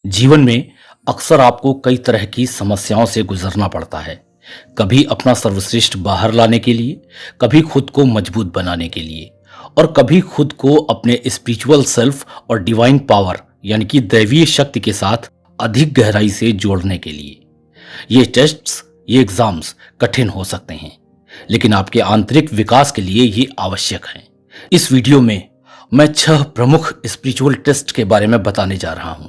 जीवन में अक्सर आपको कई तरह की समस्याओं से गुजरना पड़ता है। कभी अपना सर्वश्रेष्ठ बाहर लाने के लिए, कभी खुद को मजबूत बनाने के लिए और कभी खुद को अपने स्पिरिचुअल सेल्फ और डिवाइन पावर यानी कि दैवीय शक्ति के साथ अधिक गहराई से जोड़ने के लिए। ये टेस्ट्स, ये एग्जाम्स कठिन हो सकते हैं, लेकिन आपके आंतरिक विकास के लिए ये आवश्यक हैं। इस वीडियो में मैं 6 प्रमुख स्पिरिचुअल टेस्ट के बारे में बताने जा रहा हूं,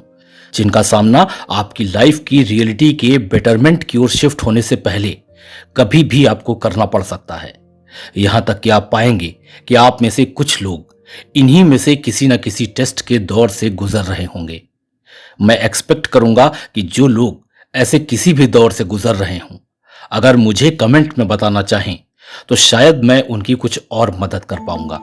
जिनका सामना आपकी लाइफ की रियलिटी के बेटरमेंट की ओर शिफ्ट होने से पहले कभी भी आपको करना पड़ सकता है। यहां तक कि आप पाएंगे कि आप में से कुछ लोग इन्हीं में से किसी न किसी टेस्ट के दौर से गुजर रहे होंगे। मैं एक्सपेक्ट करूंगा कि जो लोग ऐसे किसी भी दौर से गुजर रहे हों, अगर मुझे कमेंट में बताना चाहें तो शायद मैं उनकी कुछ और मदद कर पाऊंगा।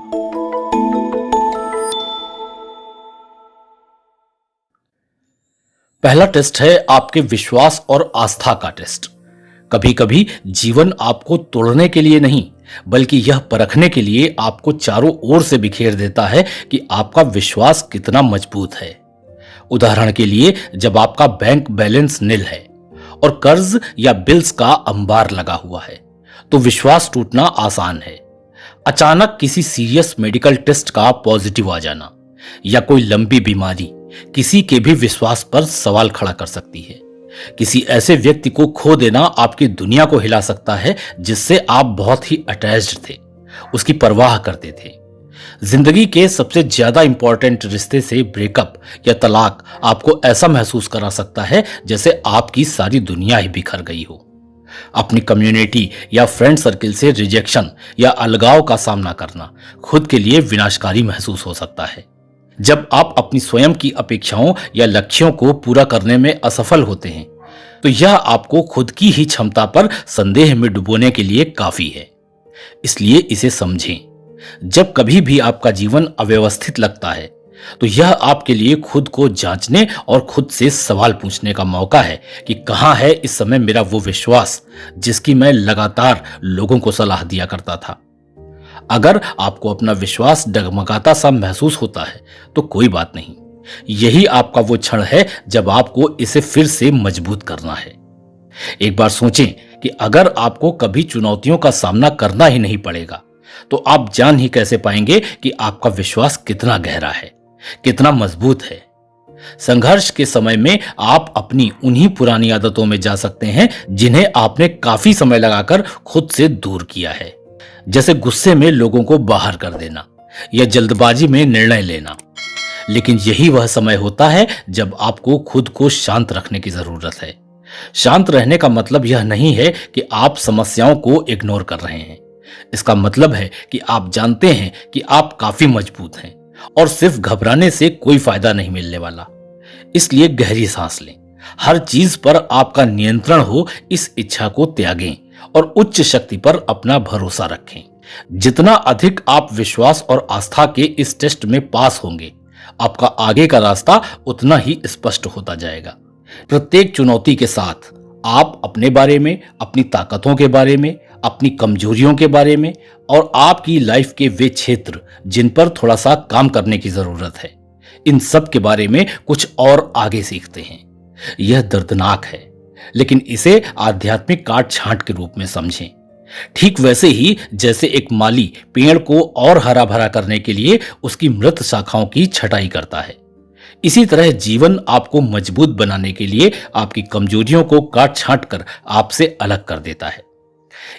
पहला टेस्ट है आपके विश्वास और आस्था का टेस्ट। कभी कभी जीवन आपको तोड़ने के लिए नहीं, बल्कि यह परखने के लिए आपको चारों ओर से बिखेर देता है कि आपका विश्वास कितना मजबूत है। उदाहरण के लिए, जब आपका बैंक बैलेंस नील है और कर्ज या बिल्स का अंबार लगा हुआ है, तो विश्वास टूटना आसान है। अचानक किसी सीरियस मेडिकल टेस्ट का पॉजिटिव आ जाना या कोई लंबी बीमारी किसी के भी विश्वास पर सवाल खड़ा कर सकती है। किसी ऐसे व्यक्ति को खो देना आपकी दुनिया को हिला सकता है जिससे आप बहुत ही अटैच्ड थे, उसकी परवाह करते थे। जिंदगी के सबसे ज्यादा इंपॉर्टेंट रिश्ते से ब्रेकअप या तलाक आपको ऐसा महसूस करा सकता है जैसे आपकी सारी दुनिया ही बिखर गई हो। अपनी कम्युनिटी या फ्रेंड सर्किल से रिजेक्शन या अलगाव का सामना करना खुद के लिए विनाशकारी महसूस हो सकता है। जब आप अपनी स्वयं की अपेक्षाओं या लक्ष्यों को पूरा करने में असफल होते हैं, तो यह आपको खुद की ही क्षमता पर संदेह में डुबोने के लिए काफी है। इसलिए इसे समझें। जब कभी भी आपका जीवन अव्यवस्थित लगता है, तो यह आपके लिए खुद को जांचने और खुद से सवाल पूछने का मौका है कि कहां है इस समय मेरा वो विश्वास जिसकी मैं लगातार लोगों को सलाह दिया करता था। अगर आपको अपना विश्वास डगमगाता सा महसूस होता है, तो कोई बात नहीं। यही आपका वो क्षण है जब आपको इसे फिर से मजबूत करना है। एक बार सोचें कि अगर आपको कभी चुनौतियों का सामना करना ही नहीं पड़ेगा, तो आप जान ही कैसे पाएंगे कि आपका विश्वास कितना गहरा है, कितना मजबूत है। संघर्ष के समय में आप अपनी उन्हीं पुरानी आदतों में जा सकते हैं जिन्हें आपने काफी समय लगाकर खुद से दूर किया है, जैसे गुस्से में लोगों को बाहर कर देना या जल्दबाजी में निर्णय लेना। लेकिन यही वह समय होता है जब आपको खुद को शांत रखने की जरूरत है। शांत रहने का मतलब यह नहीं है कि आप समस्याओं को इग्नोर कर रहे हैं। इसका मतलब है कि आप जानते हैं कि आप काफी मजबूत हैं और सिर्फ घबराने से कोई फायदा नहीं मिलने वाला। इसलिए गहरी सांस लें। हर चीज पर आपका नियंत्रण हो, इस इच्छा को त्यागें और उच्च शक्ति पर अपना भरोसा रखें। जितना अधिक आप विश्वास और आस्था के इस टेस्ट में पास होंगे, आपका आगे का रास्ता उतना ही स्पष्ट होता जाएगा। प्रत्येक चुनौती के साथ आप अपने बारे में, अपनी ताकतों के बारे में, अपनी कमजोरियों के बारे में और आपकी लाइफ के वे क्षेत्र जिन पर थोड़ा सा काम करने की जरूरत है, इन सब के बारे में कुछ और आगे सीखते हैं। यह दर्दनाक है, लेकिन इसे आध्यात्मिक काट छांट के रूप में समझें। ठीक वैसे ही जैसे एक माली पेड़ को और हरा भरा करने के लिए उसकी मृत शाखाओं की छटाई करता है, इसी तरह जीवन आपको मजबूत बनाने के लिए आपकी कमजोरियों को काट छांट कर आपसे अलग कर देता है।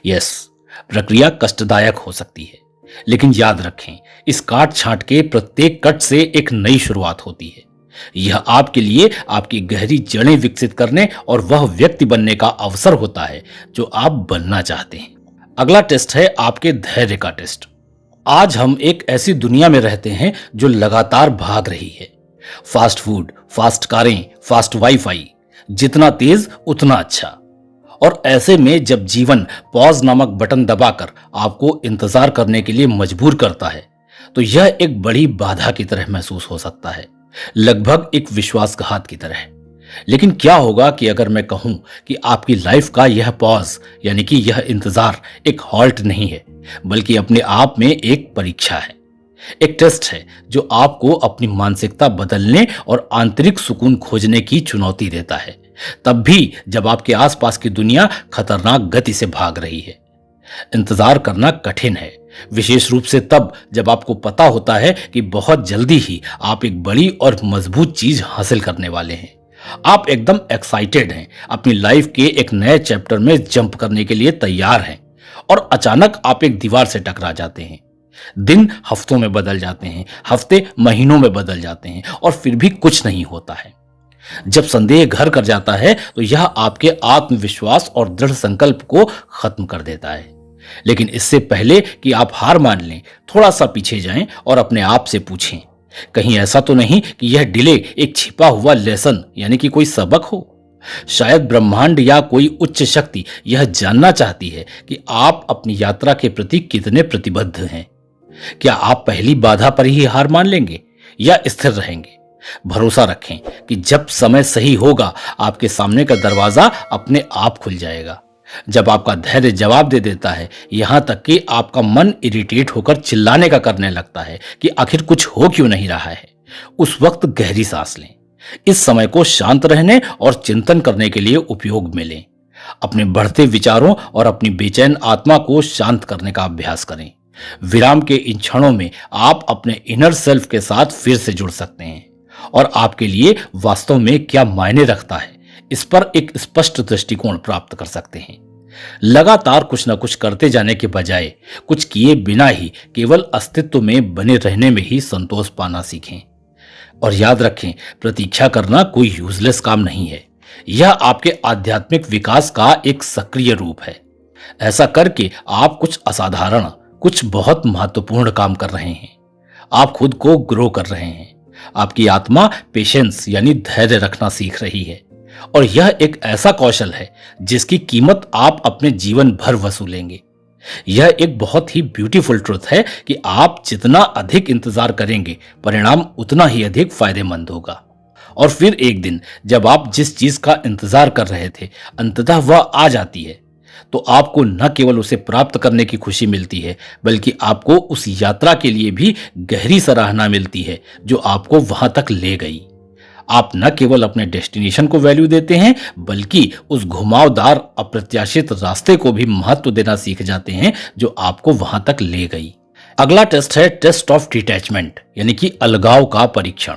यस, प्रक्रिया कष्टदायक हो सकती है, लेकिन याद रखें, इस काट छांट के प्रत्येक कट से एक नई शुरुआत होती है। यह आपके लिए आपकी गहरी जड़ें विकसित करने और वह व्यक्ति बनने का अवसर होता है जो आप बनना चाहते हैं। अगला टेस्ट है आपके धैर्य का टेस्ट। आज हम एक ऐसी दुनिया में रहते हैं जो लगातार भाग रही है। फास्ट फूड, फास्ट कारें, फास्ट वाईफाई, जितना तेज उतना अच्छा। और ऐसे में जब जीवन पॉज नामक बटन दबाकर आपको इंतजार करने के लिए मजबूर करता है, तो यह एक बड़ी बाधा की तरह महसूस हो सकता है, लगभग एक विश्वासघात की तरह। लेकिन क्या होगा कि अगर मैं कहूं कि आपकी लाइफ का यह पॉज यानी कि यह इंतजार एक हॉल्ट नहीं है, बल्कि अपने आप में एक परीक्षा है। एक टेस्ट है जो आपको अपनी मानसिकता बदलने और आंतरिक सुकून खोजने की चुनौती देता है, तब भी जब आपके आसपास की दुनिया खतरनाक गति से भाग रही है। इंतजार करना कठिन है, विशेष रूप से तब जब आपको पता होता है कि बहुत जल्दी ही आप एक बड़ी और मजबूत चीज हासिल करने वाले हैं। आप एकदम एक्साइटेड हैं, अपनी लाइफ के एक नए चैप्टर में जंप करने के लिए तैयार हैं, और अचानक आप एक दीवार से टकरा जाते हैं। दिन हफ्तों में बदल जाते हैं, हफ्ते महीनों में बदल जाते हैं, और फिर भी कुछ नहीं होता है। जब संदेह घर कर जाता है तो यह आपके आत्मविश्वास और दृढ़ संकल्प को खत्म कर देता है। लेकिन इससे पहले कि आप हार मान लें, थोड़ा सा पीछे जाएं और अपने आप से पूछें, कहीं ऐसा तो नहीं कि यह डिले एक छिपा हुआ लेसन यानी कि कोई सबक हो? शायद ब्रह्मांड या कोई उच्च शक्ति यह जानना चाहती है कि आप अपनी यात्रा के प्रति कितने प्रतिबद्ध हैं। क्या आप पहली बाधा पर ही हार मान लेंगे या स्थिर रहेंगे? भरोसा रखें कि जब समय सही होगा, आपके सामने का दरवाजा अपने आप खुल जाएगा। जब आपका धैर्य जवाब दे देता है, यहां तक कि आपका मन इरिटेट होकर चिल्लाने का करने लगता है कि आखिर कुछ हो क्यों नहीं रहा है, उस वक्त गहरी सांस लें। इस समय को शांत रहने और चिंतन करने के लिए उपयोग में लें। अपने बढ़ते विचारों और अपनी बेचैन आत्मा को शांत करने का अभ्यास करें। विराम के इन क्षणों में आप अपने इनर सेल्फ के साथ फिर से जुड़ सकते हैं और आपके लिए वास्तव में क्या मायने रखता है, इस पर एक स्पष्ट दृष्टिकोण प्राप्त कर सकते हैं। लगातार कुछ न कुछ करते जाने के बजाय कुछ किए बिना ही केवल अस्तित्व में बने रहने में ही संतोष पाना सीखें। और याद रखें, प्रतीक्षा करना कोई यूजलेस काम नहीं है, यह आपके आध्यात्मिक विकास का एक सक्रिय रूप है। ऐसा करके आप कुछ असाधारण, कुछ बहुत महत्वपूर्ण काम कर रहे हैं। आप खुद को ग्रो कर रहे हैं। आपकी आत्मा पेशेंस यानी धैर्य रखना सीख रही है, और यह एक ऐसा कौशल है जिसकी कीमत आप अपने जीवन भर वसूलेंगे। यह एक बहुत ही ब्यूटीफुल ट्रुथ है कि आप जितना अधिक इंतजार करेंगे, परिणाम उतना ही अधिक फायदेमंद होगा। और फिर एक दिन जब आप जिस चीज का इंतजार कर रहे थे, अंततः वह आ जाती है, तो आपको न केवल उसे प्राप्त करने की खुशी मिलती है, बल्कि आपको उस यात्रा के लिए भी गहरी सराहना मिलती है जो आपको वहां तक ले गई। आप न केवल अपने डेस्टिनेशन को वैल्यू देते हैं, बल्कि उस घुमावदार अप्रत्याशित रास्ते को भी महत्व देना सीख जाते हैं जो आपको वहां तक ले गई। अगला टेस्ट है टेस्ट ऑफ डिटैचमेंट यानी कि अलगाव का परीक्षण।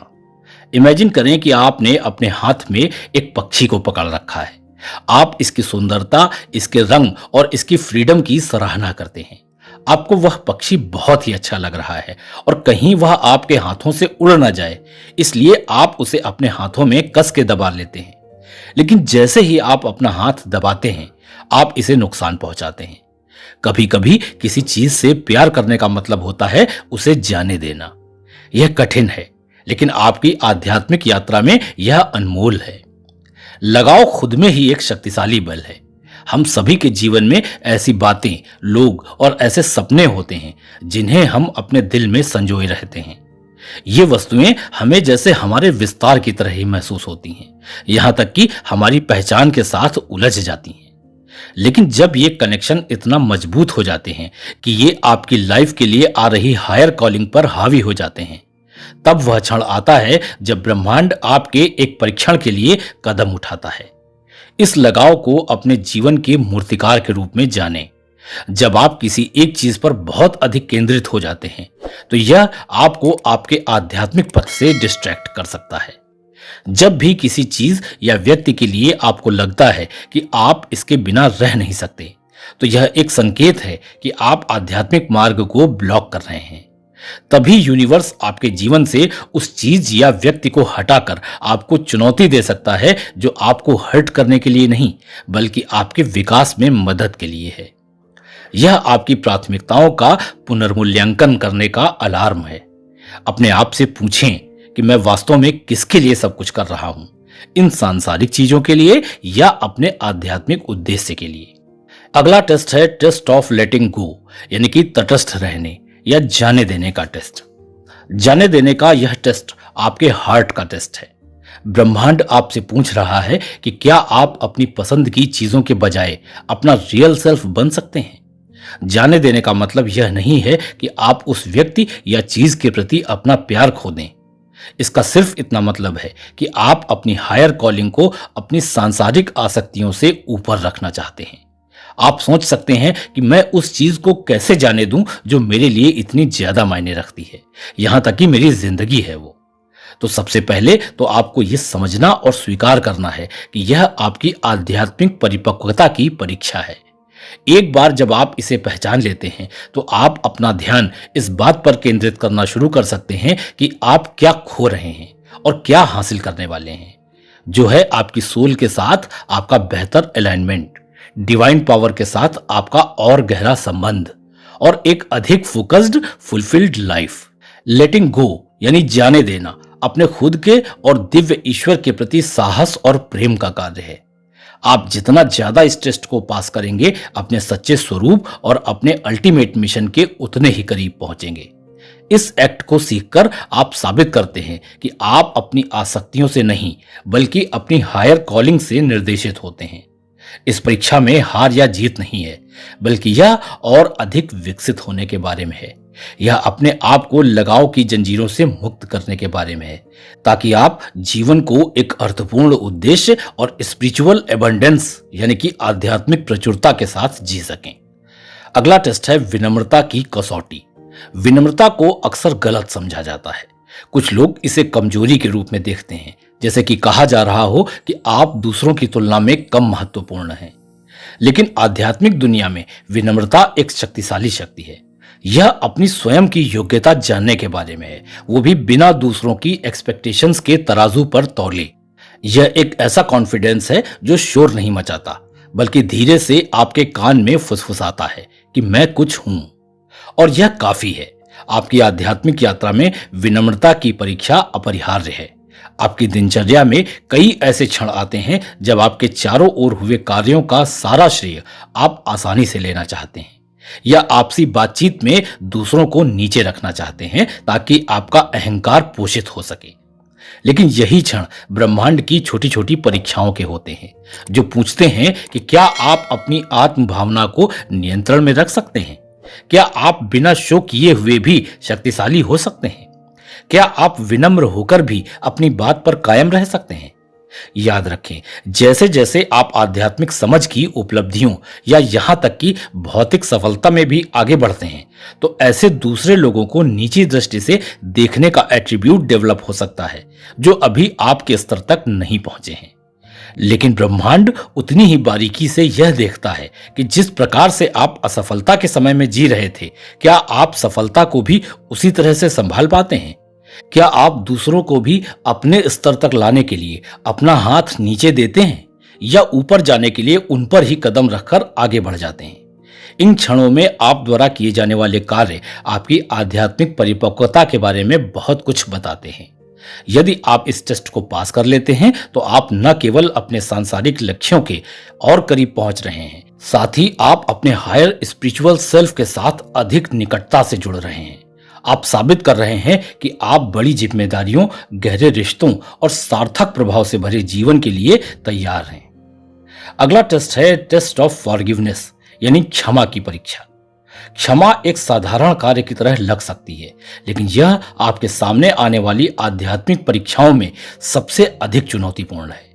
इमेजिन करें कि आपने अपने हाथ में एक पक्षी को पकड़ रखा है। आप इसकी सुंदरता, इसके रंग और इसकी फ्रीडम की सराहना करते हैं। आपको वह पक्षी बहुत ही अच्छा लग रहा है और कहीं वह आपके हाथों से उड़ ना जाए, इसलिए आप उसे अपने हाथों में कस के दबा लेते हैं। लेकिन जैसे ही आप अपना हाथ दबाते हैं, आप इसे नुकसान पहुंचाते हैं। कभी कभी किसी चीज से प्यार करने का मतलब होता है उसे जाने देना। यह कठिन है, लेकिन आपकी आध्यात्मिक यात्रा में यह अनमोल है। लगाव खुद में ही एक शक्तिशाली बल है। हम सभी के जीवन में ऐसी बातें, लोग और ऐसे सपने होते हैं जिन्हें हम अपने दिल में संजोए रहते हैं। ये वस्तुएं हमें जैसे हमारे विस्तार की तरह ही महसूस होती हैं, यहां तक कि हमारी पहचान के साथ उलझ जाती हैं। लेकिन जब ये कनेक्शन इतना मजबूत हो जाते हैं कि ये आपकी लाइफ के लिए आ रही हायर कॉलिंग पर हावी हो जाते हैं, तब वह क्षण आता है जब ब्रह्मांड आपके एक परीक्षण के लिए कदम उठाता है। इस लगाव को अपने जीवन के मूर्तिकार के रूप में जानें। जब आप किसी एक चीज पर बहुत अधिक केंद्रित हो जाते हैं, तो यह आपको आपके आध्यात्मिक पथ से डिस्ट्रैक्ट कर सकता है। जब भी किसी चीज या व्यक्ति के लिए आपको लगता है कि आप इसके बिना रह नहीं सकते, तो यह एक संकेत है कि आप आध्यात्मिक मार्ग को ब्लॉक कर रहे हैं। तभी यूनिवर्स आपके जीवन से उस चीज या व्यक्ति को हटाकर आपको चुनौती दे सकता है जो आपको हर्ट करने के लिए नहीं, बल्कि आपके विकास में मदद के लिए है। यह आपकी प्राथमिकताओं का पुनर्मूल्यांकन करने का अलार्म है। अपने आप से पूछें कि मैं वास्तव में किसके लिए सब कुछ कर रहा हूं, इन सांसारिक चीजों के लिए या अपने आध्यात्मिक उद्देश्य के लिए। अगला टेस्ट है टेस्ट ऑफ लेटिंग गो यानी कि तटस्थ रहने या जाने देने का टेस्ट। जाने देने का यह टेस्ट आपके हार्ट का टेस्ट है। ब्रह्मांड आपसे पूछ रहा है कि क्या आप अपनी पसंद की चीजों के बजाय अपना रियल सेल्फ बन सकते हैं। जाने देने का मतलब यह नहीं है कि आप उस व्यक्ति या चीज के प्रति अपना प्यार खो दें। इसका सिर्फ इतना मतलब है कि आप अपनी हायर कॉलिंग को अपनी सांसारिक आसक्तियों से ऊपर रखना चाहते हैं। आप सोच सकते हैं कि मैं उस चीज को कैसे जाने दूं जो मेरे लिए इतनी ज्यादा मायने रखती है, यहां तक कि मेरी जिंदगी है वो। तो सबसे पहले तो आपको यह समझना और स्वीकार करना है कि यह आपकी आध्यात्मिक परिपक्वता की परीक्षा है। एक बार जब आप इसे पहचान लेते हैं तो आप अपना ध्यान इस बात पर केंद्रित करना शुरू कर सकते हैं कि आप क्या खो रहे हैं और क्या हासिल करने वाले हैं, जो है आपकी सोल के साथ आपका बेहतर अलाइनमेंट, डिवाइन पावर के साथ आपका और गहरा संबंध और एक अधिक फोकस्ड फुलफिल्ड लाइफ। लेटिंग गो यानी जाने देना अपने खुद के और दिव्य ईश्वर के प्रति साहस और प्रेम का कार्य है। आप जितना ज्यादा इस टेस्ट को पास करेंगे, अपने सच्चे स्वरूप और अपने अल्टीमेट मिशन के उतने ही करीब पहुंचेंगे। इस एक्ट को सीखकर आप साबित करते हैं कि आप अपनी आसक्तियों से नहीं बल्कि अपनी हायर कॉलिंग से निर्देशित होते हैं। इस परीक्षा में हार या जीत नहीं है, बल्कि यह और अधिक विकसित होने के बारे में है। यह अपने आप को लगाव की जंजीरों से मुक्त करने के बारे में है, ताकि आप जीवन को एक अर्थपूर्ण उद्देश्य और स्पिरिचुअल एबंडेंस यानी कि आध्यात्मिक प्रचुरता के साथ जी सकें। अगला टेस्ट है विनम्रता की कसौटी। विनम्रता को अक्सर गलत समझा जाता है। कुछ लोग इसे कमजोरी के रूप में देखते हैं, जैसे कि कहा जा रहा हो कि आप दूसरों की तुलना में कम महत्वपूर्ण हैं। लेकिन आध्यात्मिक दुनिया में विनम्रता एक शक्तिशाली शक्ति है। यह अपनी स्वयं की योग्यता जानने के बारे में है, वो भी बिना दूसरों की एक्सपेक्टेशंस के तराजू पर तौले। यह एक ऐसा कॉन्फिडेंस है जो शोर नहीं मचाता, बल्कि धीरे से आपके कान में फुसफुसाता है कि मैं कुछ हूं, और यह काफी है। आपकी आध्यात्मिक यात्रा में विनम्रता की परीक्षा अपरिहार्य है। आपकी दिनचर्या में कई ऐसे क्षण आते हैं जब आपके चारों ओर हुए कार्यों का सारा श्रेय आप आसानी से लेना चाहते हैं, या आपसी बातचीत में दूसरों को नीचे रखना चाहते हैं ताकि आपका अहंकार पोषित हो सके। लेकिन यही क्षण ब्रह्मांड की छोटी छोटी परीक्षाओं के होते हैं, जो पूछते हैं कि क्या आप अपनी आत्म भावना को नियंत्रण में रख सकते हैं? क्या आप बिना शो किए हुए भी शक्तिशाली हो सकते हैं? क्या आप विनम्र होकर भी अपनी बात पर कायम रह सकते हैं? याद रखें, जैसे जैसे आप आध्यात्मिक समझ की उपलब्धियों या यहां तक कि भौतिक सफलता में भी आगे बढ़ते हैं, तो ऐसे दूसरे लोगों को नीची दृष्टि से देखने का एट्रीब्यूट डेवलप हो सकता है जो अभी आपके स्तर तक नहीं पहुंचे हैं। लेकिन ब्रह्मांड उतनी ही बारीकी से यह देखता है कि जिस प्रकार से आप असफलता के समय में जी रहे थे, क्या आप सफलता को भी उसी तरह से संभाल पाते हैं? क्या आप दूसरों को भी अपने स्तर तक लाने के लिए अपना हाथ नीचे देते हैं, या ऊपर जाने के लिए उन पर ही कदम रखकर आगे बढ़ जाते हैं? इन क्षणों में आप द्वारा किए जाने वाले कार्य आपकी आध्यात्मिक परिपक्वता के बारे में बहुत कुछ बताते हैं। यदि आप इस टेस्ट को पास कर लेते हैं तो आप न केवल अपने सांसारिक लक्ष्यों के और करीब पहुंच रहे हैं, साथ ही आप अपने हायर स्पिरिचुअल सेल्फ के साथ अधिक निकटता से जुड़ रहे हैं। आप साबित कर रहे हैं कि आप बड़ी जिम्मेदारियों, गहरे रिश्तों और सार्थक प्रभाव से भरे जीवन के लिए तैयार हैं। अगला टेस्ट है टेस्ट ऑफ फॉरगिवनेस यानी क्षमा की परीक्षा। क्षमा एक साधारण कार्य की तरह लग सकती है, लेकिन यह आपके सामने आने वाली आध्यात्मिक परीक्षाओं में सबसे अधिक चुनौतीपूर्ण है।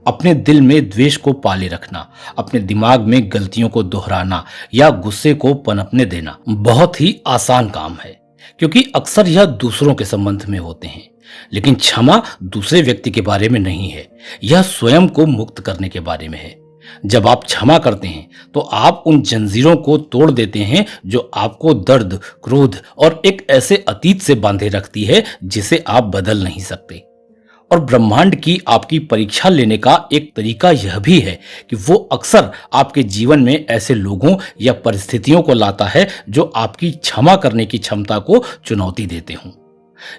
अपने दिल में द्वेष को पाले रखना, अपने दिमाग में गलतियों को दोहराना या गुस्से को पनपने देना बहुत ही आसान काम है, क्योंकि अक्सर यह दूसरों के संबंध में होते हैं। लेकिन क्षमा दूसरे व्यक्ति के बारे में नहीं है, यह स्वयं को मुक्त करने के बारे में है। जब आप क्षमा करते हैं तो आप उन जंजीरों को तोड़ देते हैं जो आपको दर्द, क्रोध और एक ऐसे अतीत से बांधे रखती है जिसे आप बदल नहीं सकते। और ब्रह्मांड की आपकी परीक्षा लेने का एक तरीका यह भी है कि वो अक्सर आपके जीवन में ऐसे लोगों या परिस्थितियों को लाता है जो आपकी क्षमा करने की क्षमता को चुनौती देते हों।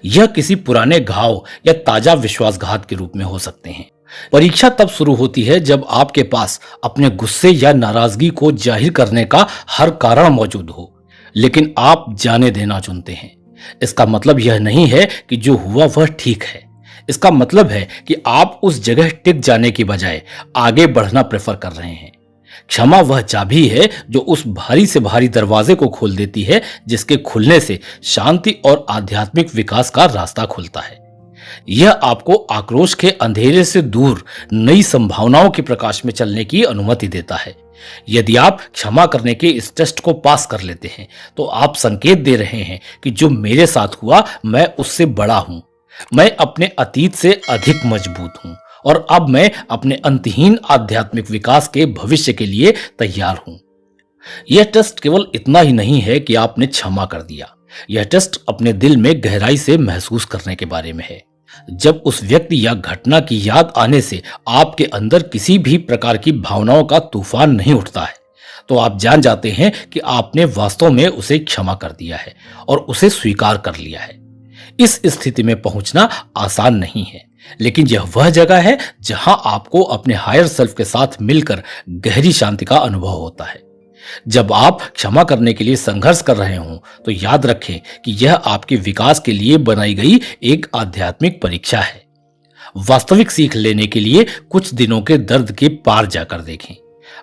यह किसी पुराने घाव या ताजा विश्वासघात के रूप में हो सकते हैं। परीक्षा तब शुरू होती है जब आपके पास अपने गुस्से या नाराजगी को जाहिर करने का हर कारण मौजूद हो, लेकिन आप जाने देना चुनते हैं। इसका मतलब यह नहीं है कि जो हुआ वह ठीक है। इसका मतलब है कि आप उस जगह टिक जाने की बजाय आगे बढ़ना प्रेफर कर रहे हैं। क्षमा वह चाबी है जो उस भारी से भारी दरवाजे को खोल देती है, जिसके खुलने से शांति और आध्यात्मिक विकास का रास्ता खुलता है। यह आपको आक्रोश के अंधेरे से दूर नई संभावनाओं के प्रकाश में चलने की अनुमति देता है। यदि आप क्षमा करने के इस टेस्ट को पास कर लेते हैं, तो आप संकेत दे रहे हैं कि जो मेरे साथ हुआ मैं उससे बड़ा हूं, मैं अपने अतीत से अधिक मजबूत हूं और अब मैं अपने अंतहीन आध्यात्मिक विकास के भविष्य के लिए तैयार हूं। यह टेस्ट केवल इतना ही नहीं है कि आपने क्षमा कर दिया, यह टेस्ट अपने दिल में गहराई से महसूस करने के बारे में है। जब उस व्यक्ति या घटना की याद आने से आपके अंदर किसी भी प्रकार की भावनाओं का तूफान नहीं उठता है, तो आप जान जाते हैं कि आपने वास्तव में उसे क्षमा कर दिया है और उसे स्वीकार कर लिया है। इस स्थिति में पहुंचना आसान नहीं है, लेकिन यह वह जगह है जहां आपको अपने हायर सेल्फ के साथ मिलकर गहरी शांति का अनुभव होता है। जब आप क्षमा करने के लिए संघर्ष कर रहे हों, तो याद रखें कि यह आपके विकास के लिए बनाई गई एक आध्यात्मिक परीक्षा है। वास्तविक सीख लेने के लिए कुछ दिनों के दर्द के पार जाकर देखें।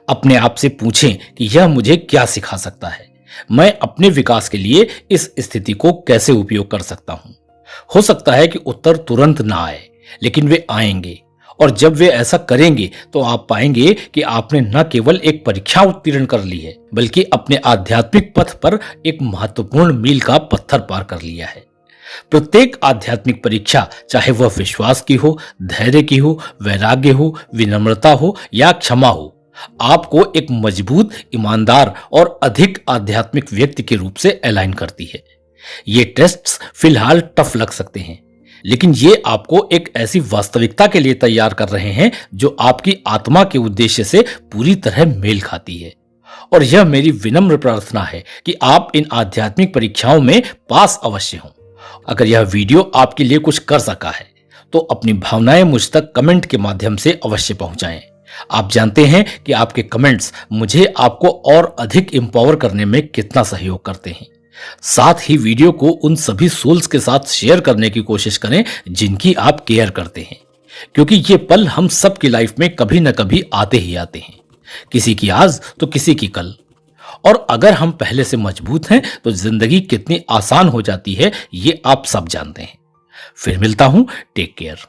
अपने आप से पूछें कि यह मुझे क्या सिखा सकता है, मैं अपने विकास के लिए इस स्थिति को कैसे उपयोग कर सकता हूं। हो सकता है कि उत्तर तुरंत ना आए, लेकिन वे आएंगे, और जब वे ऐसा करेंगे तो आप पाएंगे कि आपने न केवल एक परीक्षा उत्तीर्ण कर ली है, बल्कि अपने आध्यात्मिक पथ पर एक महत्वपूर्ण मील का पत्थर पार कर लिया है। प्रत्येक आध्यात्मिक परीक्षा, चाहे वह विश्वास की हो, धैर्य की हो, वैराग्य हो, विनम्रता हो या क्षमा हो, आपको एक मजबूत, ईमानदार और अधिक आध्यात्मिक व्यक्ति के रूप से अलाइन करती है। ये टेस्ट्स फिलहाल टफ लग सकते हैं, लेकिन ये आपको एक ऐसी वास्तविकता के लिए तैयार कर रहे हैं जो आपकी आत्मा के उद्देश्य से पूरी तरह मेल खाती है। और यह मेरी विनम्र प्रार्थना है कि आप इन आध्यात्मिक परीक्षाओं में पास अवश्य हों। अगर यह वीडियो आपके लिए कुछ कर सका है, तो अपनी भावनाएं मुझ तक कमेंट के माध्यम से अवश्य पहुंचाएं। आप जानते हैं कि आपके कमेंट्स मुझे आपको और अधिक एम्पावर करने में कितना सहयोग करते हैं। साथ ही वीडियो को उन सभी सोल्स के साथ शेयर करने की कोशिश करें जिनकी आप केयर करते हैं, क्योंकि ये पल हम सब की लाइफ में कभी न कभी आते ही आते हैं, किसी की आज तो किसी की कल। और अगर हम पहले से मजबूत हैं तो जिंदगी कितनी आसान हो जाती है, ये आप सब जानते हैं। फिर मिलता हूं, टेक केयर।